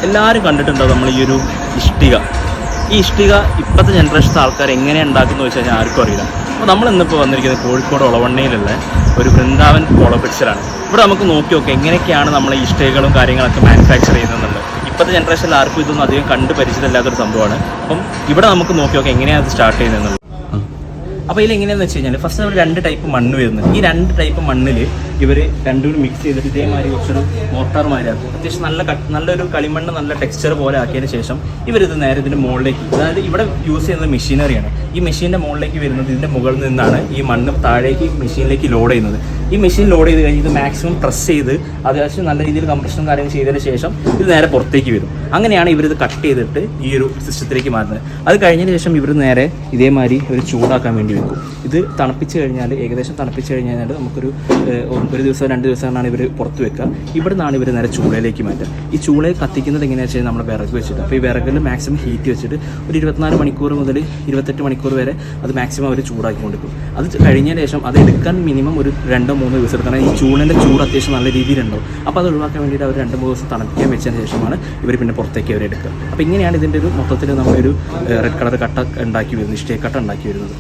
എല്ലാവരും കണ്ടിട്ടുണ്ടോ നമ്മൾ ഈ ഒരു ഇഷ്ടിക. ഈ ഇഷ്ടിക ഇപ്പോഴത്തെ ജനറേഷൻ്റെ ആൾക്കാർ എങ്ങനെയാണ് ഉണ്ടാക്കുന്നത് വെച്ച് കഴിഞ്ഞാൽ ആർക്കും അറിയില്ല. അപ്പോൾ നമ്മളിന്നിപ്പോൾ വന്നിരിക്കുന്നത് കോഴിക്കോട് ഒളവണ്ണയിലുള്ള ഒരു വൃന്ദാവൻ പോളോ പിക്ചറാണ്. ഇവിടെ നമുക്ക് നോക്കി എങ്ങനെയൊക്കെയാണ് നമ്മൾ ഈ ഇഷ്ടികകളും കാര്യങ്ങളൊക്കെ മാനുഫാക്ചർ ചെയ്യുന്നത്. ഇപ്പോഴത്തെ ജനറേഷനിൽ ആർക്കും ഇതൊന്നും അധികം കണ്ട് പരിചിതമില്ലാത്തൊരു സംഭവമാണ്. അപ്പം ഇവിടെ നമുക്ക് നോക്കി എങ്ങനെയാണ് അത് സ്റ്റാർട്ട് ചെയ്യുന്നത്. അപ്പോൾ ഇതിലെങ്ങനെയാണെന്ന് വെച്ച് കഴിഞ്ഞാൽ ഫസ്റ്റ് നമ്മൾ 2 ടൈപ്പ് മണ്ണ് വരുന്നത്. ഈ 2 ടൈപ്പ് മണ്ണിൽ ഇവർ രണ്ടും മിക്സ് ചെയ്തിട്ട് ഇതേമാതിരി കുറച്ചൊരു മോട്ടാർ മാതിരി ആക്കും. അത്യാവശ്യം നല്ലൊരു കളിമണ്ണ് നല്ല ടെക്സ്ചർ പോലെ ആക്കിയതിന് ശേഷം ഇവരിത് നേരെ ഇതിൻ്റെ മുകളിലേക്ക്, അതായത് ഇവിടെ യൂസ് ചെയ്യുന്നത് മെഷീനറിയാണ്. ഈ മെഷീൻ്റെ മുകളിലേക്ക് വരുന്നത് ഇതിൻ്റെ മുകളിൽ നിന്നാണ് ഈ മണ്ണ് താഴേക്ക് മെഷീനിലേക്ക് ലോഡ് ചെയ്യുന്നത്. ഈ മെഷീൻ ലോഡ് ചെയ്ത് കഴിഞ്ഞ് ഇത് മാക്സിമം പ്രസ് ചെയ്ത് അത്യാവശ്യം നല്ല രീതിയിൽ കംപ്രഷനും കാര്യങ്ങൾ ചെയ്തതിന് ശേഷം ഇത് നേരെ പുറത്തേക്ക് വരും. അങ്ങനെയാണ് ഇവരിത് കട്ട് ചെയ്തിട്ട് ഈ ഒരു സിസ്റ്റത്തിലേക്ക് മാറുന്നത്. അത് കഴിഞ്ഞതിന് ശേഷം ഇവർ നേരെ ഇതേമാതിരി ഒരു ചൂടാക്കാൻ വേണ്ടി വെക്കും. ഇത് തണുപ്പിച്ച് കഴിഞ്ഞാൽ ഏകദേശം തണുപ്പിച്ച് കഴിഞ്ഞാൽ നമുക്കൊരു 1 ദിവസം 2 ദിവസമാണ് ഇവർ പുറത്ത് വെക്കുക. ഇവിടെ നിന്നാണ് ഇവർ നേരെ ചൂളയിലേക്ക് മാറ്റുക. ഈ ചൂളയിൽ കത്തിക്കുന്നത് എങ്ങനെയാണെന്ന് വെച്ചാൽ നമ്മൾ വിറക് വെച്ചിട്ട്, അപ്പോൾ ഈ വിറകിൽ മാക്സിമം ഹീറ്റ് വെച്ചിട്ട് ഒരു 24 മണിക്കൂർ മുതൽ 28 മണിക്കൂർ വരെ അത് മാക്സിമം അവർ ചൂടാക്കി കൊടുക്കും. അത് കഴിഞ്ഞതിന് ശേഷം അത് എടുക്കാൻ മിനിമം ഒരു 2-3 ദിവസം എടുക്കണം. ഈ ചൂളിൻ്റെ ചൂട് അത്യാവശ്യം നല്ല രീതിയിലുണ്ടാവും. അപ്പോൾ അത് ഒഴിവാക്കാൻ വേണ്ടിയിട്ട് അവർ 2-3 ദിവസം തണുപ്പിക്കാൻ വെച്ചതിന് ശേഷമാണ് ഇവർ പിന്നെ പുറത്തേക്ക് അവർ എടുക്കുക. അപ്പോൾ ഇങ്ങനെയാണ് ഇതിൻ്റെ ഒരു മൊത്തത്തിൽ നമ്മളൊരു റെഡ് കളർ കട്ട ഉണ്ടാക്കി വരുന്നത്, ഇഷ്ടിക കട്ട ഉണ്ടാക്കി വരുന്നത്.